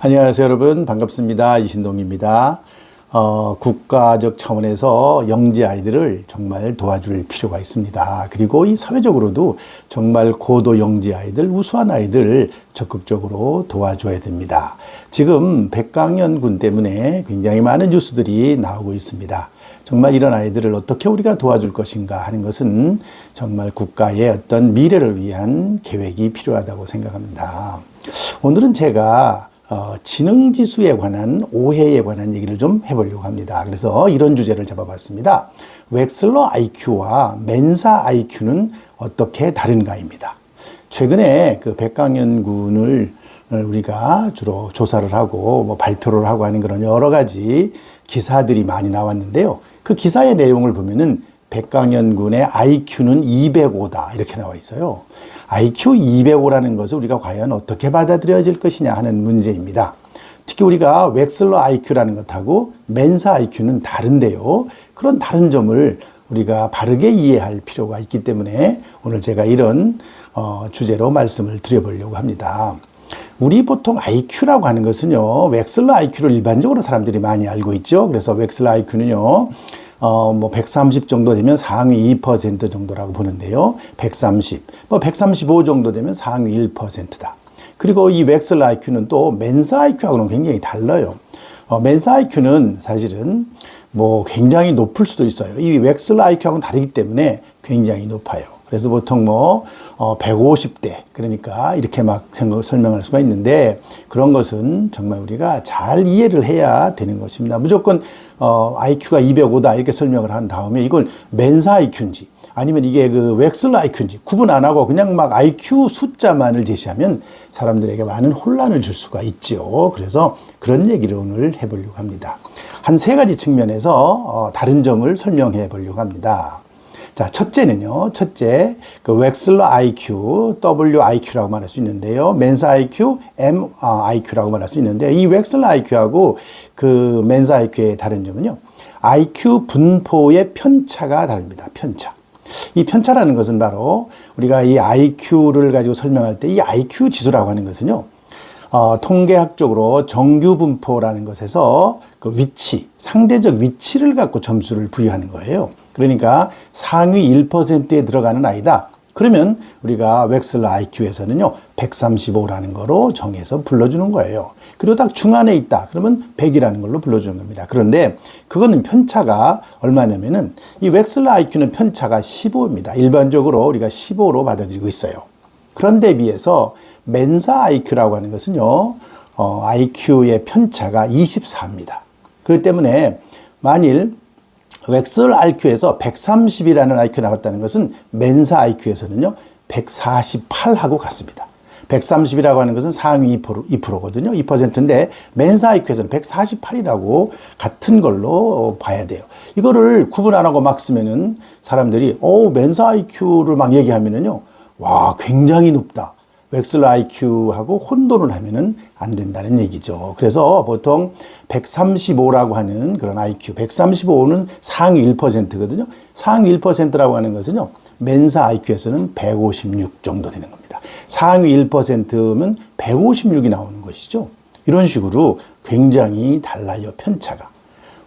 안녕하세요, 여러분. 반갑습니다. 이신동입니다. 국가적 차원에서 영재 아이들을 정말 도와줄 필요가 있습니다. 그리고 이 사회적으로도 정말 고도 영재 아이들, 우수한 아이들 적극적으로 도와줘야 됩니다. 지금 백강연군 때문에 굉장히 많은 뉴스들이 나오고 있습니다. 정말 이런 아이들을 어떻게 우리가 도와줄 것인가 하는 것은 정말 국가의 어떤 미래를 위한 계획이 필요하다고 생각합니다. 오늘은 제가 지능지수에 관한 오해에 관한 얘기를 좀 해보려고 합니다. 그래서 이런 주제를 잡아봤습니다. 웩슬러 IQ와 멘사 IQ는 어떻게 다른가입니다. 최근에 그 백강연군을 우리가 주로 조사를 하고 발표를 하고 하는 그런 여러 가지 기사들이 많이 나왔는데요. 그 기사의 내용을 보면은 백강연군의 IQ는 205다 이렇게 나와 있어요. IQ 205라는 것을 우리가 과연 어떻게 받아들여질 것이냐 하는 문제입니다. 특히 우리가 웩슬러 IQ라는 것하고 멘사 IQ는 다른데요. 그런 다른 점을 우리가 바르게 이해할 필요가 있기 때문에 오늘 제가 이런 주제로 말씀을 드려보려고 합니다. 우리 보통 IQ라고 하는 것은요, 웩슬러 IQ를 일반적으로 사람들이 많이 알고 있죠. 그래서 웩슬러 IQ는요, 130 정도 되면 상위 2% 정도라고 보는데요. 130, 135 정도 되면 상위 1%다. 그리고 이 웩슬러 IQ는 또 멘사 IQ하고는 굉장히 달라요. 멘사 IQ는 사실은 굉장히 높을 수도 있어요. 이 웩슬러 IQ하고는 다르기 때문에 굉장히 높아요. 그래서 보통 150대, 그러니까 이렇게 막 설명할 수가 있는데, 그런 것은 정말 우리가 잘 이해를 해야 되는 것입니다. 무조건 IQ가 205다 이렇게 설명을 한 다음에 이걸 멘사 IQ인지 아니면 이게 그 웩슬러 IQ인지 구분 안 하고 그냥 막 IQ 숫자만을 제시하면 사람들에게 많은 혼란을 줄 수가 있죠. 그래서 그런 얘기를 오늘 해보려고 합니다. 한 세 가지 측면에서 다른 점을 설명해 보려고 합니다. 자, 첫째는요, 그 웩슬러 IQ, WIQ라고 말할 수 있는데요. 멘사 IQ, MIQ라고 말할 수 있는데, 이 웩슬러 IQ하고 그 멘사 IQ의 다른 점은요, IQ 분포의 편차가 다릅니다. 편차. 이 편차라는 것은 바로 우리가 이 IQ를 가지고 설명할 때 이 IQ 지수라고 하는 것은요, 통계학적으로 정규 분포라는 것에서 그 위치, 상대적 위치를 갖고 점수를 부여하는 거예요. 그러니까 상위 1%에 들어가는 아이다. 그러면 우리가 웩슬러 IQ에서는요, 135라는 거로 정해서 불러주는 거예요. 그리고 딱 중간에 있다. 그러면 100이라는 걸로 불러주는 겁니다. 그런데 그거는 편차가 얼마냐면은 이 웩슬러 IQ는 편차가 15입니다. 일반적으로 우리가 15로 받아들이고 있어요. 그런데 비해서 멘사 IQ라고 하는 것은요, IQ의 편차가 24입니다. 그렇기 때문에 만일 웩슬러 IQ에서 130이라는 IQ 나왔다는 것은 멘사 IQ에서는요, 148하고 같습니다. 130이라고 하는 것은 상위 2%거든요. 2%인데 멘사 IQ에서는 148이라고 같은 걸로 봐야 돼요. 이거를 구분 안 하고 막 쓰면은 사람들이 멘사 IQ를 막 얘기하면은요, 와, 굉장히 높다. 웩슬러 IQ하고 혼돈을 하면은 안 된다는 얘기죠. 그래서 보통 135라고 하는 그런 IQ, 135는 상위 1%거든요. 상위 1%라고 하는 것은요, 멘사 IQ에서는 156 정도 되는 겁니다. 상위 1%면 156이 나오는 것이죠. 이런 식으로 굉장히 달라요, 편차가.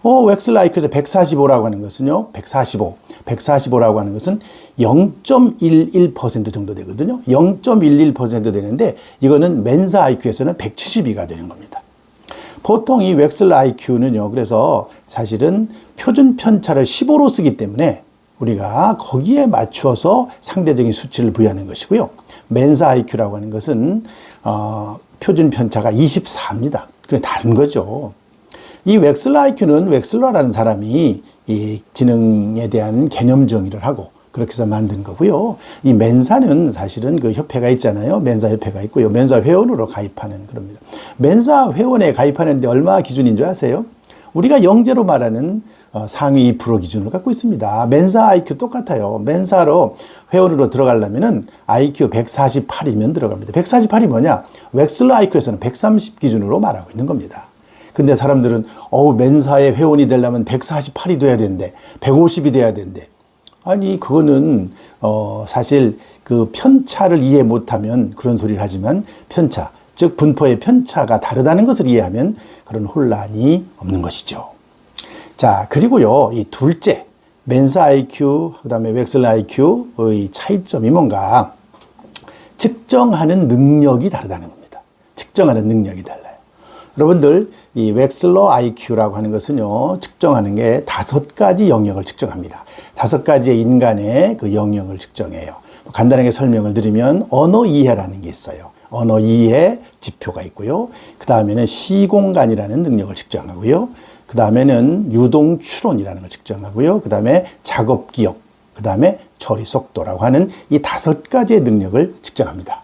웩슬러 IQ에서 145라고 하는 것은요, 145라고 하는 것은 0.11% 정도 되거든요. 0.11% 되는데, 이거는 멘사 IQ에서는 172가 되는 겁니다. 보통 이 웩슬러 IQ는요, 그래서 사실은 표준 편차를 15로 쓰기 때문에 우리가 거기에 맞춰서 상대적인 수치를 부여하는 것이고요. 멘사 IQ라고 하는 것은, 표준 편차가 24입니다. 그게 다른 거죠. 이 웩슬러 IQ는 웩슬러라는 사람이 이 지능에 대한 개념 정의를 하고 그렇게 해서 만든 거고요. 이 멘사는 사실은 그 협회가 있잖아요. 멘사 협회가 있고요. 멘사 회원으로 가입하는 그럽니다. 멘사 회원에 가입하는데 얼마 기준인 줄 아세요? 우리가 영재로 말하는 상위 2% 기준을 갖고 있습니다. 멘사 IQ 똑같아요. 멘사로 회원으로 들어가려면은 IQ 148이면 들어갑니다. 148이 뭐냐? 웩슬러 IQ에서는 130 기준으로 말하고 있는 겁니다. 근데 사람들은 멘사의 회원이 되려면 148이 돼야 된대. 150이 돼야 된대. 아니 그거는 사실 그 편차를 이해 못하면 그런 소리를 하지만 편차 즉 분포의 편차가 다르다는 것을 이해하면 그런 혼란이 없는 것이죠. 자, 그리고요, 이 둘째, 멘사 IQ, 그 다음에 웩슬러 IQ의 차이점이 뭔가 측정하는 능력이 다르다는 겁니다. 측정하는 능력이 달라요. 여러분들, 이 웩슬러 IQ라고 하는 것은요, 측정하는 게 5가지 영역을 측정합니다. 5가지의 인간의 그 영역을 측정해요. 간단하게 설명을 드리면 언어 이해라는 게 있어요. 언어 이해 지표가 있고요. 그 다음에는 시공간이라는 능력을 측정하고요. 그 다음에는 유동 추론이라는 걸 측정하고요. 그 다음에 작업 기억, 그 다음에 처리 속도라고 하는 이 5가지의 능력을 측정합니다.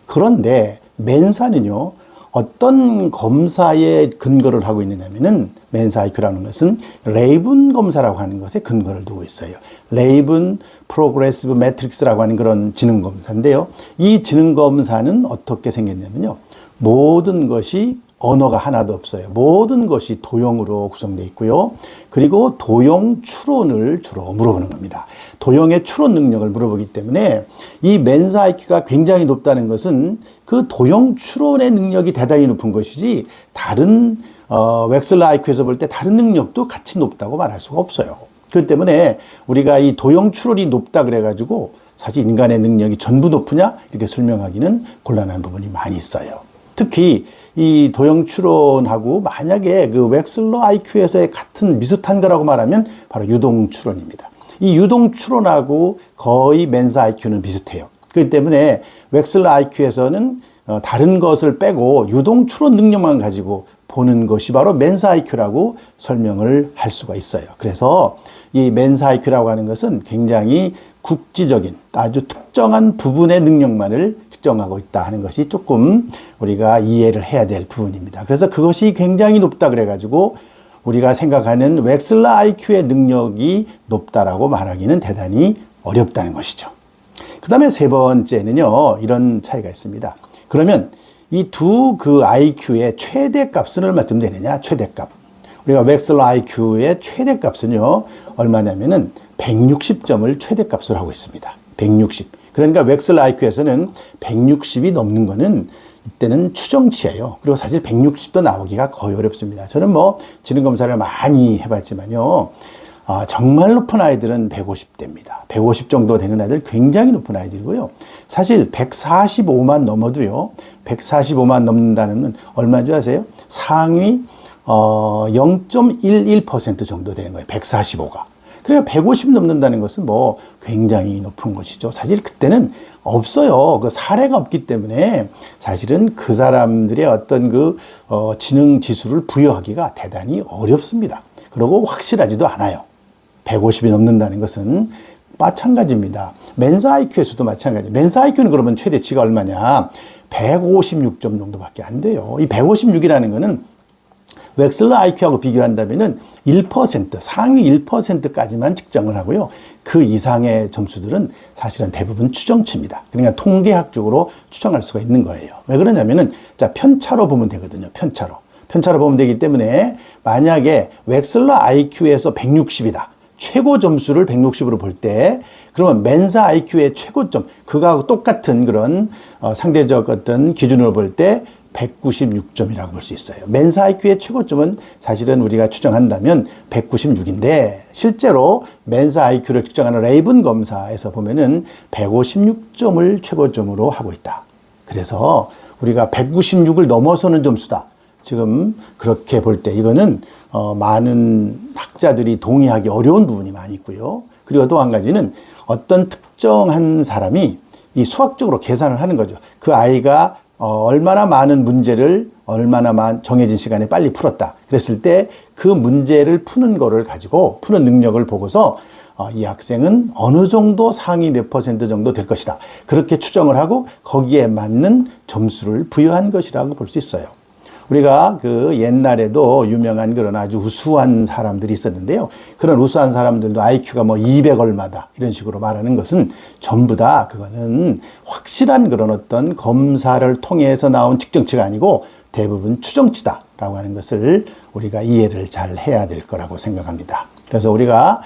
그런데 멘사는요, 어떤 검사에 근거를 하고 있느냐면은 멘사 IQ라는 것은 레이븐 검사라고 하는 것에 근거를 두고 있어요. 레이븐 프로그레시브 매트릭스라고 하는 그런 지능 검사인데요. 이 지능 검사는 어떻게 생겼냐면요. 모든 것이 언어가 하나도 없어요. 모든 것이 도형으로 구성되어 있고요. 그리고 도형 추론을 주로 물어보는 겁니다. 도형의 추론 능력을 물어보기 때문에 이 멘사 IQ가 굉장히 높다는 것은 그 도형 추론의 능력이 대단히 높은 것이지 다른 웩슬러 IQ에서 볼 때 다른 능력도 같이 높다고 말할 수가 없어요. 그렇기 때문에 우리가 이 도형 추론이 높다 그래가지고 사실 인간의 능력이 전부 높으냐 이렇게 설명하기는 곤란한 부분이 많이 있어요. 특히 이 도형 추론하고 만약에 그 웩슬러 IQ에서의 같은 비슷한 거라고 말하면 바로 유동 추론입니다. 이 유동 추론하고 거의 멘사 IQ는 비슷해요. 그렇기 때문에 웩슬러 IQ에서는 다른 것을 빼고 유동 추론 능력만 가지고 보는 것이 바로 멘사 IQ라고 설명을 할 수가 있어요. 그래서 이 멘사 IQ라고 하는 것은 굉장히 국지적인 아주 특정한 부분의 능력만을 측정하고 있다 하는 것이 조금 우리가 이해를 해야 될 부분입니다. 그래서 그것이 굉장히 높다 그래가지고 우리가 생각하는 웩슬러 IQ의 능력이 높다라고 말하기는 대단히 어렵다는 것이죠. 그 다음에 세 번째는요, 이런 차이가 있습니다. 그러면 이 두 그 IQ의 최대값은 얼마쯤 되느냐? 최대값. 우리가 웩슬러 IQ의 최대값은요, 얼마냐면은 160점을 최대값으로 하고 있습니다. 160. 그러니까 웩슬러 IQ에서는 160이 넘는 거는 이때는 추정치예요. 그리고 사실 160도 나오기가 거의 어렵습니다. 저는 뭐 지능검사를 많이 해봤지만요. 정말 높은 아이들은 150대입니다. 150 정도 되는 아이들 굉장히 높은 아이들이고요. 사실 145만 넘어도요. 145만 넘는다는 건 얼마인 줄 아세요? 상위 0.11% 정도 되는 거예요. 145가. 그러니까 150 넘는다는 것은 뭐 굉장히 높은 것이죠. 사실 그때는 없어요. 그 사례가 없기 때문에 사실은 그 사람들의 어떤 그 지능 지수를 부여하기가 대단히 어렵습니다. 그리고 확실하지도 않아요. 150이 넘는다는 것은 마찬가지입니다. 멘사 IQ에서도 마찬가지예요. 멘사 IQ는 그러면 최대치가 얼마냐? 156점 정도밖에 안 돼요. 이 156이라는 거는 웩슬러 IQ하고 비교한다면은 1%, 상위 1%까지만 측정을 하고요. 그 이상의 점수들은 사실은 대부분 추정치입니다. 그러니까 통계학적으로 추정할 수가 있는 거예요. 왜 그러냐면은, 자, 편차로 보면 되거든요. 편차로. 편차로 보면 되기 때문에 만약에 웩슬러 IQ에서 160이다. 최고 점수를 160으로 볼 때, 그러면 멘사 IQ의 최고점, 그거하고 똑같은 그런 상대적 어떤 기준으로 볼 때 196점이라고 볼 수 있어요. 멘사 IQ의 최고점은 사실은 우리가 추정한다면 196인데 실제로 멘사 IQ를 측정하는 레이븐 검사에서 보면은 156점을 최고점으로 하고 있다. 그래서 우리가 196을 넘어서는 점수다. 지금 그렇게 볼 때 이거는 많은 학자들이 동의하기 어려운 부분이 많이 있고요. 그리고 또 한 가지는 어떤 특정한 사람이 이 수학적으로 계산을 하는 거죠. 그 아이가 얼마나 많은 문제를 얼마나 정해진 시간에 빨리 풀었다. 그랬을 때 그 문제를 푸는 거를 가지고 푸는 능력을 보고서 이 학생은 어느 정도 상위 몇 % 정도 될 것이다. 그렇게 추정을 하고 거기에 맞는 점수를 부여한 것이라고 볼 수 있어요. 우리가 그 옛날에도 유명한 그런 아주 우수한 사람들이 있었는데요. 그런 우수한 사람들도 IQ가 뭐 200 얼마다 이런 식으로 말하는 것은 전부 다 그거는 확실한 그런 어떤 검사를 통해서 나온 측정치가 아니고 대부분 추정치다라고 하는 것을 우리가 이해를 잘 해야 될 거라고 생각합니다. 그래서 우리가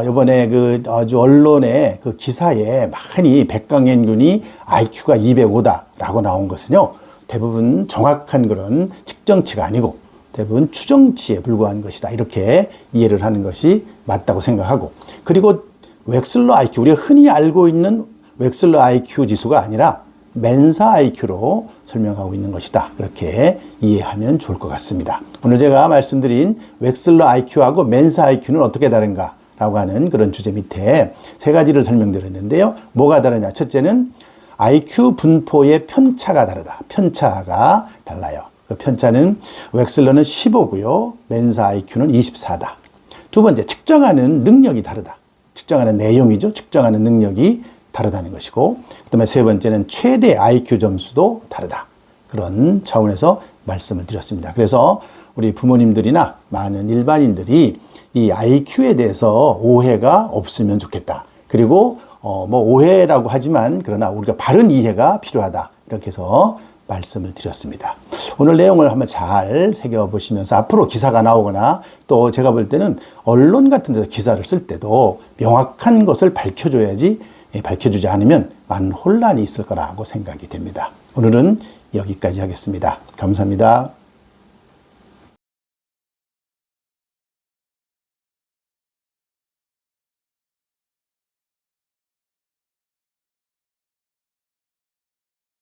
이번에 그 아주 언론의 그 기사에 많이 백강현군이 IQ가 205다라고 나온 것은요. 대부분 정확한 그런 측정치가 아니고 대부분 추정치에 불과한 것이다. 이렇게 이해를 하는 것이 맞다고 생각하고, 그리고 웩슬러 IQ, 우리가 흔히 알고 있는 웩슬러 IQ 지수가 아니라 멘사 IQ로 설명하고 있는 것이다. 그렇게 이해하면 좋을 것 같습니다. 오늘 제가 말씀드린 웩슬러 IQ하고 멘사 IQ는 어떻게 다른가 라고 하는 그런 주제 밑에 세 가지를 설명드렸는데요. 뭐가 다르냐? 첫째는 IQ 분포의 편차가 다르다. 편차가 달라요. 그 편차는 웩슬러는 15고요. 멘사 IQ는 24다. 두 번째, 측정하는 능력이 다르다. 측정하는 내용이죠. 측정하는 능력이 다르다는 것이고, 그 다음에 세 번째는 최대 IQ 점수도 다르다. 그런 차원에서 말씀을 드렸습니다. 그래서 우리 부모님들이나 많은 일반인들이 이 IQ에 대해서 오해가 없으면 좋겠다. 그리고 뭐 오해라고 하지만 그러나 우리가 바른 이해가 필요하다. 이렇게 해서 말씀을 드렸습니다. 오늘 내용을 한번 잘 새겨보시면서 앞으로 기사가 나오거나 또 제가 볼 때는 언론 같은 데서 기사를 쓸 때도 명확한 것을 밝혀줘야지, 밝혀주지 않으면 많은 혼란이 있을 거라고 생각이 됩니다. 오늘은 여기까지 하겠습니다. 감사합니다.